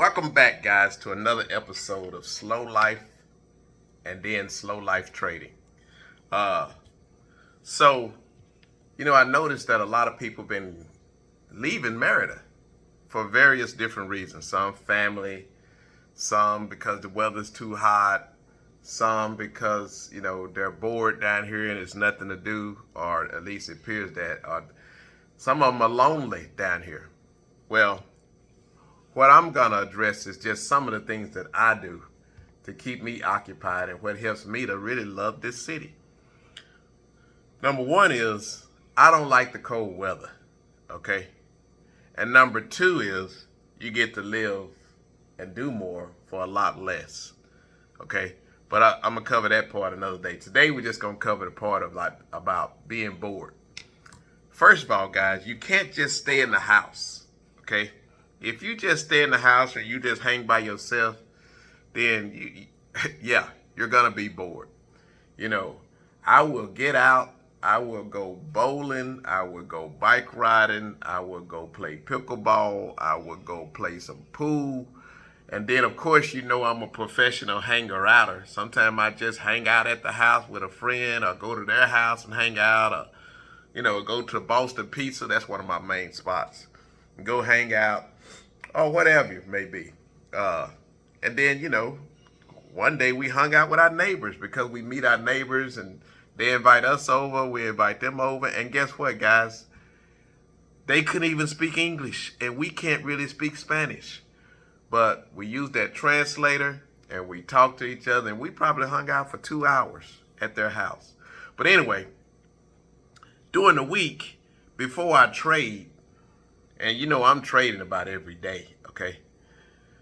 Welcome back, guys, to another episode of Slow Life and then Slow Life Trading. Uh, I noticed that a lot of people been leaving Merida for various different reasons. Some family, some because the weather's too hot, some because, they're bored down here and there's nothing to do, or at least it appears that. Or some of them are lonely down here. Well, what I'm going to address is just some of the things that I do to keep me occupied and what helps me to really love this city. Number one is I don't like the cold weather, okay? And number two is you get to live and do more for a lot less, okay? But I'm going to cover that part another day. Today we're just going to cover the part of about being bored. First of all, guys, you can't just stay in the house, okay? If you just stay in the house or you just hang by yourself, then you're gonna be bored. I will get out, I will go bowling, I will go bike riding, I will go play pickleball, I will go play some pool. And then of course, I'm a professional hanger-outer. Sometimes I just hang out at the house with a friend or go to their house and hang out, or go to Boston Pizza. That's one of my main spots. Go hang out, or whatever it may be. And then, one day we hung out with our neighbors because we meet our neighbors and they invite us over, we invite them over. And guess what, guys? They couldn't even speak English and we can't really speak Spanish. But we used that translator and we talked to each other and we probably hung out for 2 hours at their house. But anyway, during the week, before I trade, and I'm trading about every day, okay?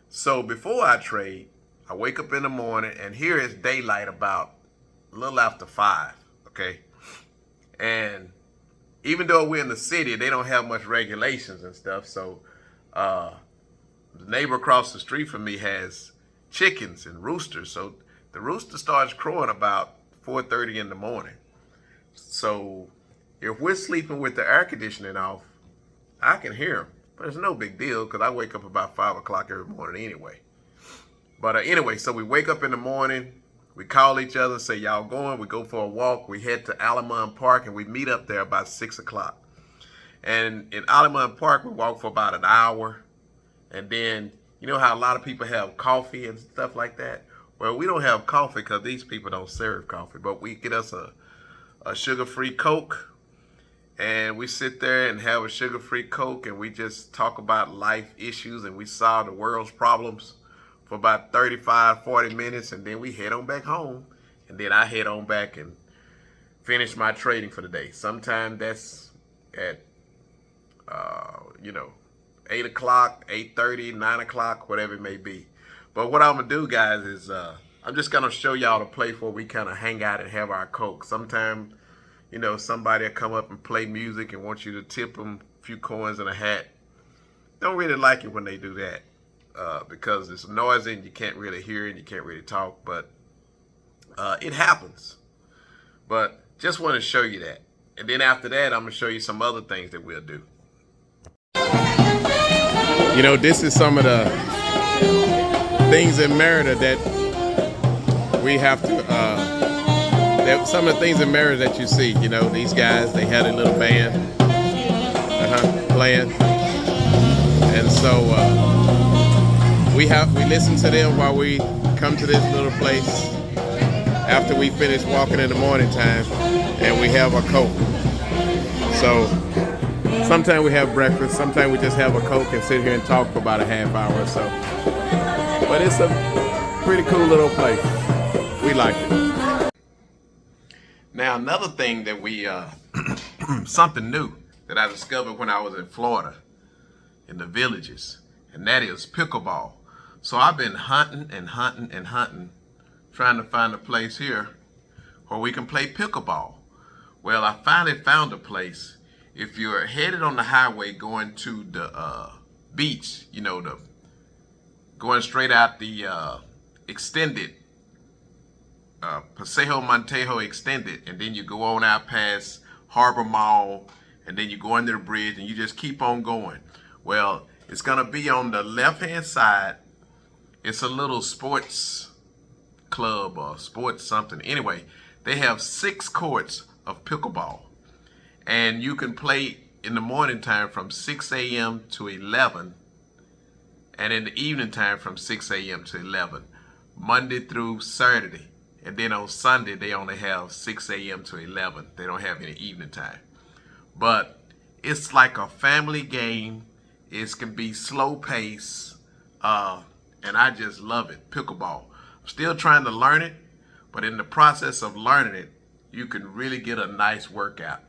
So before I trade, I wake up in the morning and here is daylight about a little after 5, okay? And even though we're in the city, they don't have much regulations and stuff. So the neighbor across the street from me has chickens and roosters. So the rooster starts crowing about 4:30 in the morning. So if we're sleeping with the air conditioning off, I can hear them, but it's no big deal because I wake up about 5 o'clock every morning anyway. But anyway, so we wake up in the morning, we call each other, say, y'all going? We go for a walk. We head to Alamon Park and we meet up there about 6 o'clock. And in Alamon Park, we walk for about an hour. And then, you know how a lot of people have coffee and stuff like that? Well, we don't have coffee because these people don't serve coffee, but we get us a sugar-free Coke. And we sit there and have a sugar-free Coke and we just talk about life issues and we solve the world's problems for about 35, 40 minutes. And then we head on back home. And then I head on back and finish my trading for the day. Sometimes that's at, 8 o'clock, 8:30, 9 o'clock, whatever it may be. But what I'm going to do, guys, is I'm just going to show y'all the place where we kind of hang out and have our Coke. Sometimes somebody will come up and play music and want you to tip them a few coins and a hat. Don't really like it when they do that because it's noisy and you can't really hear it and you can't really talk, but it happens. But just want to show you that. And then after that, I'm going to show you some other things that we'll do. This is some of the things in Merida that we have to some of the things in Merida that you see, these guys, they had a little band playing. And so we listen to them while we come to this little place after we finish walking in the morning time and we have a Coke. So sometimes we have breakfast, sometimes we just have a Coke and sit here and talk for about a half hour or so. But it's a pretty cool little place. We like it. Now, another thing that we, something new that I discovered when I was in Florida, in the villages, and that is pickleball. So I've been hunting and hunting and hunting, trying to find a place here where we can play pickleball. Well, I finally found a place. If you're headed on the highway going to the beach, going straight out the extended Paseo Montejo extended, and then you go on out past Harbor Mall, and then you go under the bridge, and you just keep on going. Well, it's gonna be on the left-hand side It's a little sports club or sports something. Anyway, they have 6 courts of pickleball. And you can play in the morning time from 6 a.m. to 11. And in the evening time from 6 a.m. to 11. Monday through Saturday. And then on Sunday, they only have 6 a.m. to 11. They don't have any evening time. But it's like a family game. It can be slow pace. And I just love it, pickleball. I'm still trying to learn it, but in the process of learning it, you can really get a nice workout.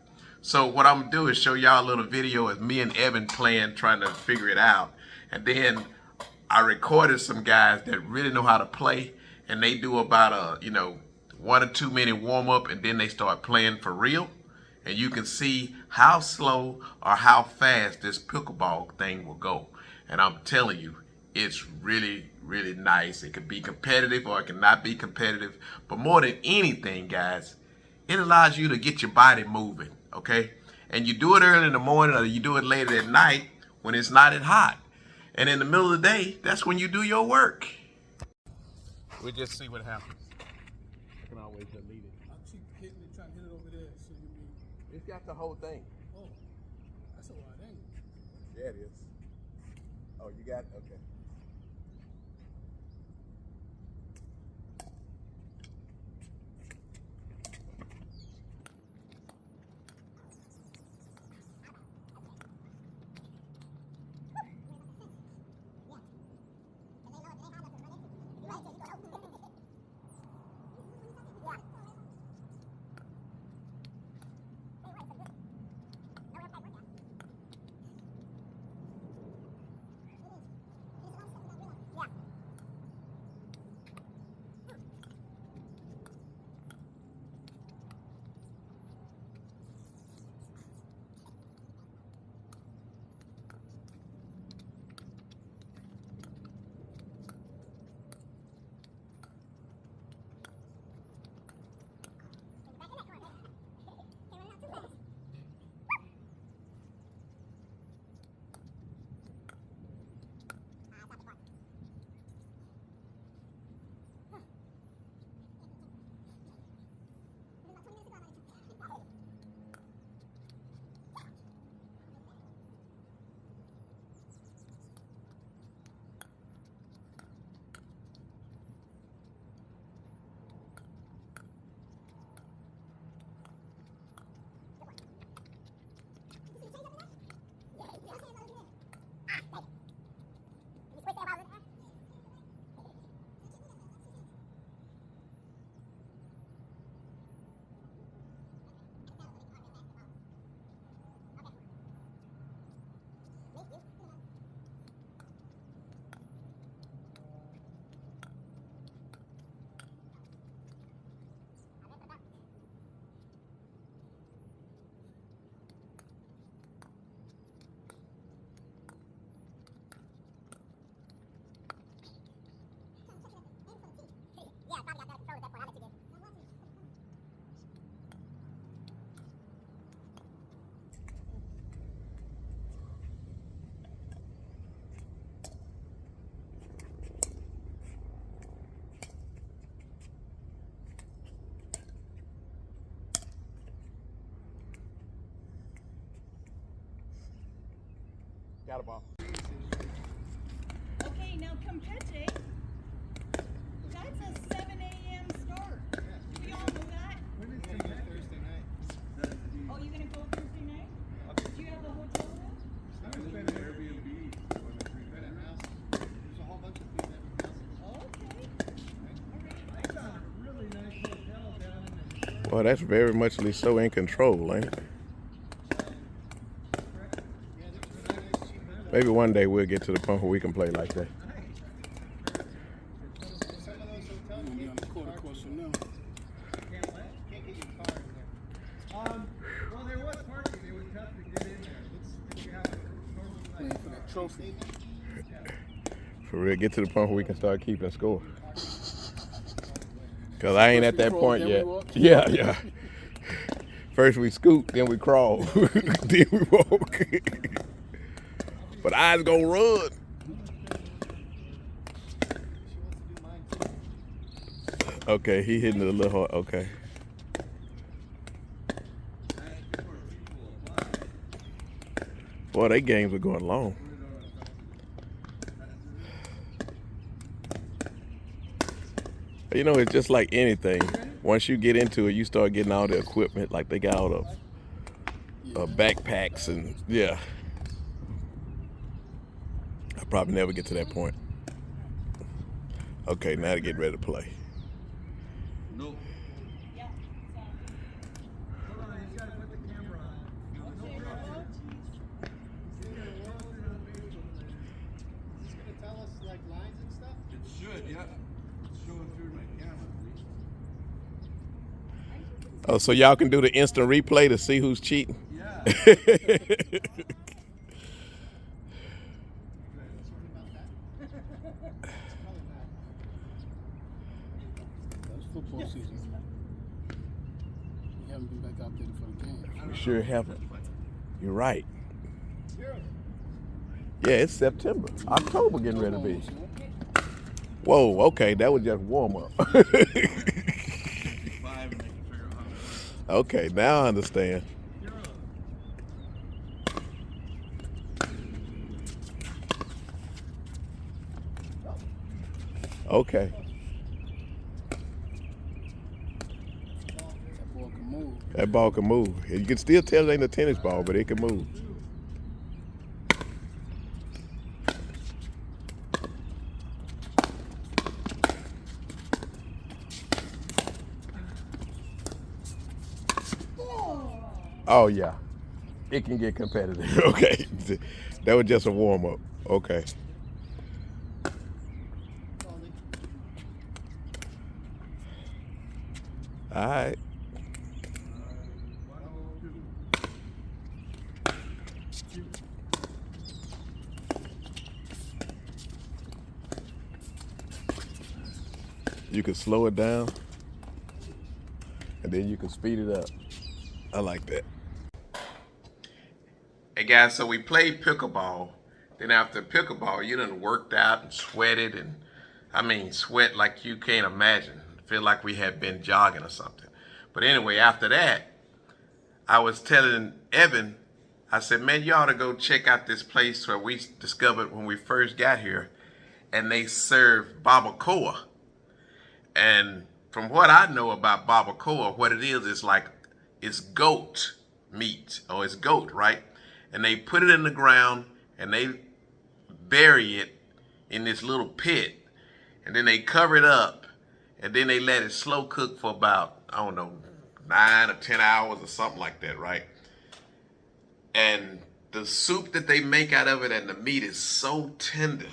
So what I'm gonna do is show y'all a little video of me and Evan playing, trying to figure it out. And then I recorded some guys that really know how to play, and they do about a 1 or 2 minute warm up, and then they start playing for real. And you can see how slow or how fast this pickleball thing will go. And I'm telling you, it's really, really nice. It can be competitive or it can not be competitive. But more than anything, guys, it allows you to get your body moving, okay? And you do it early in the morning or you do it later at night when it's not as hot. And in the middle of the day, that's when you do your work. We'll just see what happens. I can always delete it. I'll keep hitting it, trying to hit it over there. So you mean? It's got the whole thing. Oh, that's a wide angle. Yeah, it is. Oh, you got it? Okay. Got a ball. Okay, now Campeche, that's a 7 a.m. start. We all know that. When is Campeche? Thursday night. Oh, you're going to go Thursday night? Do you have a hotel room? It's been an Airbnb. We've been at house. There's a whole bunch of things at houses. Okay. I found a really nice hotel down in the Well, that's very much so in control, ain't it? Maybe one day we'll get to the point where we can play like that. some of those hotels you can't get your car in there. Can't get your car in there. Well, there was parking. It was tough to get in there. Did you have a normal size trophy? For real, get to the point where we can start keeping score. Cause I ain't at that point yet. Yeah. First we scoot, then we crawl, then we walk. But I's gonna run. Okay, he hitting it a little hard. Okay. Boy, they games are going long. You know, it's just like anything. Once you get into it, you start getting all the equipment. Like they got all the backpacks and yeah. I probably never get to that point. Okay, now to get ready to play. No. Yeah. Hold on, he's got to put the camera on. He's going to tell us like lines and stuff? It should, yeah. It's showing through my camera at least. Oh, so y'all can do the instant replay to see who's cheating? Yeah. That's football season. We haven't been back out there for the game. We sure haven't. You're right. Yeah, it's September. October getting ready to be. Whoa, okay, that was just warm up. Okay, now I understand. Okay. That ball can move. That ball can move. You can still tell it ain't a tennis ball, but it can move. Oh yeah, it can get competitive. Okay, that was just a warm up. Okay. All right. You can slow it down, and then you can speed it up. I like that. Hey guys, so we played pickleball. Then after pickleball, you done worked out and sweated, and I mean sweat like you can't imagine. Feel like we had been jogging or something. But anyway, after that, I was telling Evan, I said, man, you ought to go check out this place where we discovered when we first got here, and they serve barbacoa. And from what I know about barbacoa, what it is like, it's goat meat, or it's goat, right? And they put it in the ground and they bury it in this little pit, and then they cover it up, and then they let it slow cook for about, I don't know, 9 or 10 hours or something like that, right? And the soup that they make out of it and the meat is so tender.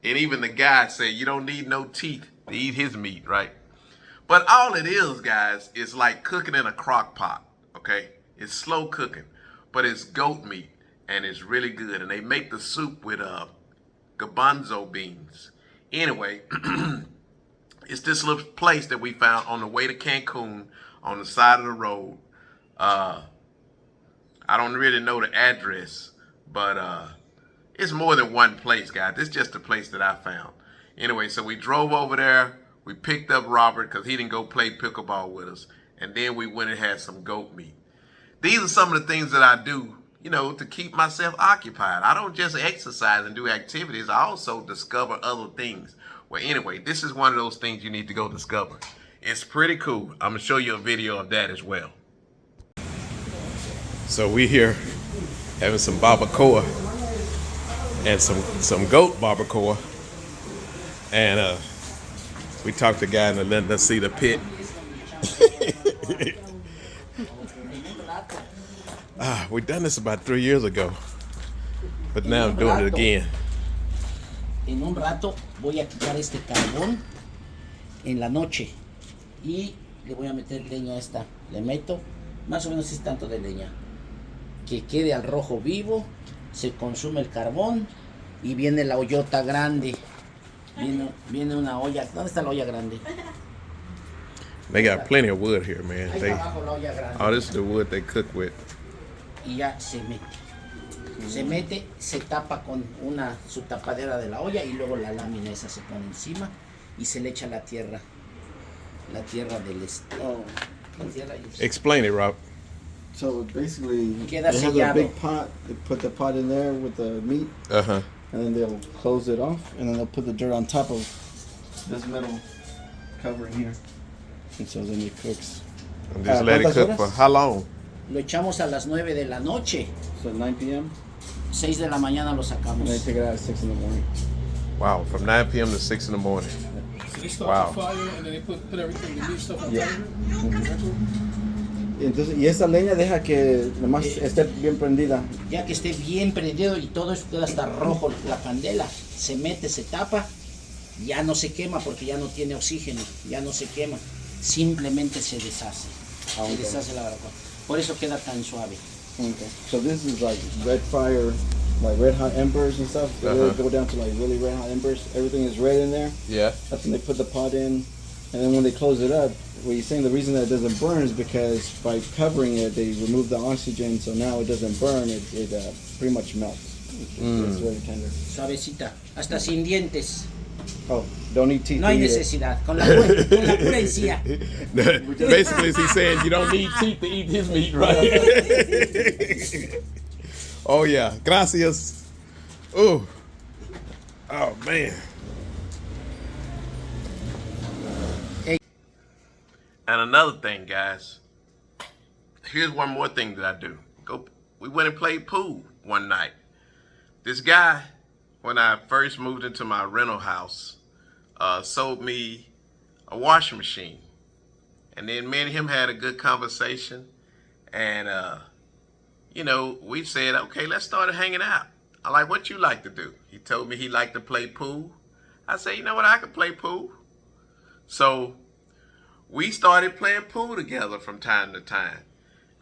And even the guy said, you don't need no teeth to eat his meat, right? But all it is, guys, is like cooking in a crock pot, okay? It's slow cooking, but it's goat meat, and it's really good. And they make the soup with garbanzo beans. Anyway, it's this little place that we found on the way to Cancun on the side of the road. I don't really know the address, but it's more than one place, guys. This is just the place that I found. Anyway, so we drove over there. We picked up Robert because he didn't go play pickleball with us. And then we went and had some goat meat. These are some of the things that I do, you know, to keep myself occupied. I don't just exercise and do activities. I also discover other things. Well, anyway, this is one of those things you need to go discover. It's pretty cool. I'm going to show you a video of that as well. So we here having some barbacoa and some goat barbacoa. And we talked to the guy and letting us see the pit. We done this about 3 years ago, but now I'm doing it again. En un rato voy a quitar este carbón en la noche y le voy a meter leña a esta. Le meto más o menos es tanto de leña que quede al rojo vivo, se consume el carbón y viene la ollota grande. Viene una olla. ¿Dónde está la olla grande? They got plenty of wood here, man. Ahí está abajo la olla grande. Oh, this is the wood they cook with. Y ya se mete. Se mete, se tapa con su tapadera de la olla y luego la lámina esa se pone encima y se le echa la tierra. la tierra del este. Oh, La tierra del este. Explain it, Rob. so basically, Queda they have a sellado. big pot. They put the pot in there with the meat, Uh-huh. and then they'll close it off, and then they'll put the dirt on top of this metal covering here, and so then it cooks. And just let it cook for how long? Lo echamos a las 9 de la noche. So 9 p.m. 6 de la mañana lo and they sacamos. take it out at 6 in the morning. Wow, from 9 p.m. to 6 in the morning. So they start Wow. the fire and then they put everything, the meat stuff on Yeah. top of it. Entonces, y esa leña deja que nomás esté bien prendida. Ya que esté bien prendido y todo esto queda hasta rojo la candela, se mete, se tapa, ya no se quema porque ya no tiene oxígeno, ya no se quema, simplemente se deshace. Se deshace la barbacoa. Por eso queda tan suave. Okay. So this is like red fire, like red hot embers and stuff. They really go down to like really red hot embers. Everything is red in there. Yeah. That's when they put the pot in, and then when they close it up, what you're saying the reason that it doesn't burn is because by covering it, they remove the oxygen, so now it doesn't burn. It pretty much melts. It's really tender. Suavecita, hasta sin dientes. Oh, don't need teeth. No hay to eat it. necesidad, con la pura encía. Basically, he's saying you don't need teeth to eat his meat, right? Oh, yeah. Gracias. Oh. Oh, man. And another thing, guys. Here's one more thing that I do. We went and played pool one night. This guy, when I first moved into my rental house, sold me a washing machine. And then me and him had a good conversation. And, you know, we said, okay, let's start hanging out. I like, what you like to do? He told me he liked to play pool. I said, you know what, I can play pool. So we started playing pool together from time to time.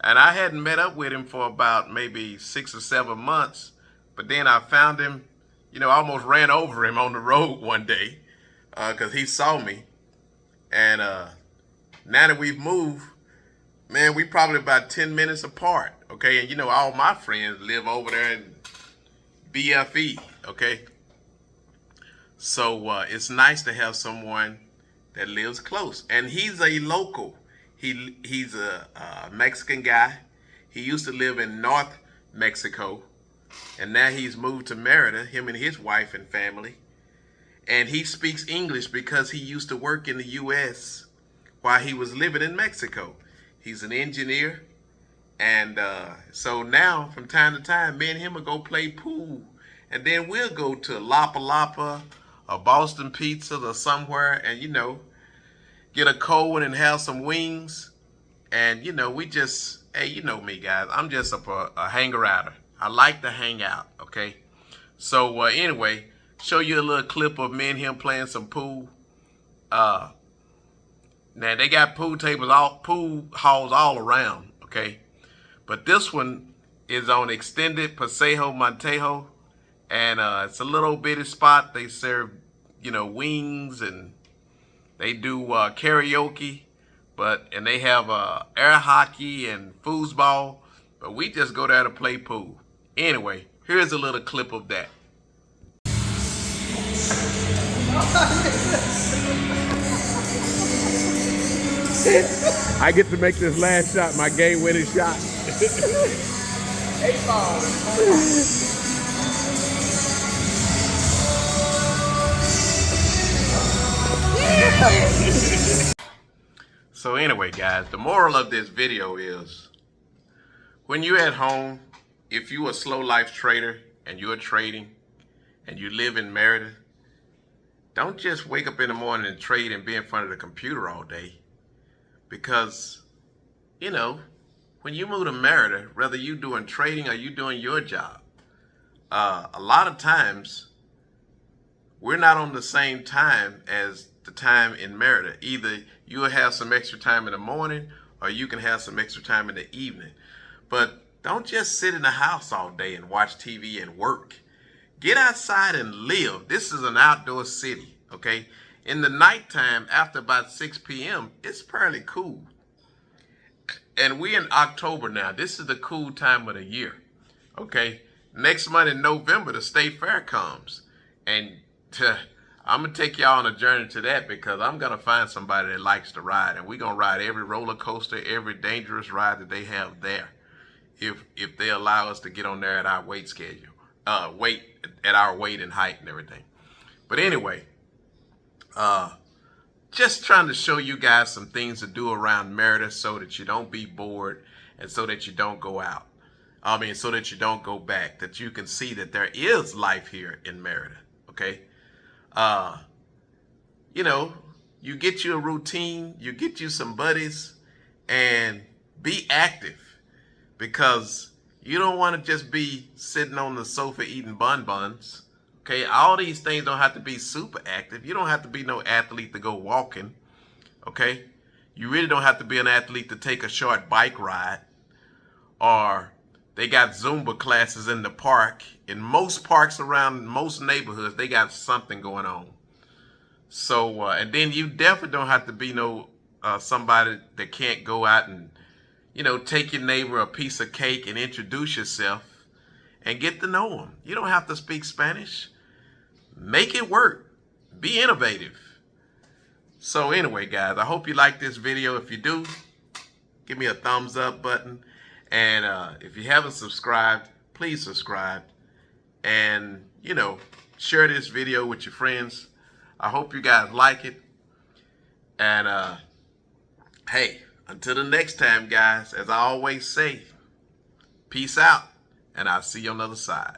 And I hadn't met up with him for about maybe 6 or 7 months. But then I found him, you know, I almost ran over him on the road one day because he saw me. And now that we've moved, man, we probably about 10 minutes apart, okay? And, you know, all my friends live over there in BFE, okay? So it's nice to have someone that lives close. And he's a local. He's a Mexican guy. He used to live in North Mexico. And now he's moved to Merida, him and his wife and family. And he speaks English because he used to work in the U.S. while he was living in Mexico. He's an engineer. And so now, from time to time, me and him will go play pool. And then we'll go to Lapa Lapa or Boston Pizza or somewhere and, you know, get a cold one and have some wings. And, you know, we just, hey, you know me, guys. I'm just a hanger-outer. I like to hang out, okay? So, anyway, show you a little clip of me and him playing some pool. Now, they got pool halls all around, okay? But this one is on extended Paseo Montejo. And it's a little bitty spot. They serve, you know, wings and they do karaoke. And they have air hockey and foosball. But we just go there to play pool. Anyway, here's a little clip of that. I get to make this last shot, my game-winning shot. 8 ball. So anyway, guys, the moral of this video is when you're at home, if you're a slow life trader and you're trading and you live in Merida, don't just wake up in the morning and trade and be in front of the computer all day. Because, you know, when you move to Merida, whether you're doing trading or you're doing your job, a lot of times we're not on the same time as the time in Merida. Either you'll have some extra time in the morning or you can have some extra time in the evening. But don't just sit in the house all day and watch TV and work. Get outside and live. This is an outdoor city, okay? In the nighttime, after about 6 p.m., it's fairly cool. And we're in October now. This is the cool time of the year, okay? Next month in November, the state fair comes. And I'm going to take y'all on a journey to that, because I'm going to find somebody that likes to ride. And we're going to ride every roller coaster, every dangerous ride that they have there. If they allow us to get on there at our weight schedule, at our weight and height and everything. But anyway, just trying to show you guys some things to do around Merida so that you don't be bored and so that you don't go out. So that you don't go back, that you can see that there is life here in Merida, okay? You get you a routine, you get you some buddies, and be active, because you don't want to just be sitting on the sofa eating bonbons. Okay, all these things don't have to be super active. You don't have to be no athlete to go walking. Okay, you really don't have to be an athlete to take a short bike ride. Or they got Zumba classes in the park. In most parks around most neighborhoods, they got something going on. So, and then you definitely don't have to be somebody that can't go out and, take your neighbor a piece of cake and introduce yourself and get to know them. You don't have to speak Spanish. Make it work. Be innovative. So anyway, guys, I hope you like this video. If you do, give me a thumbs up button. And if you haven't subscribed, please subscribe. And, share this video with your friends. I hope you guys like it. And, hey, until the next time, guys, as I always say, peace out, and I'll see you on the other side.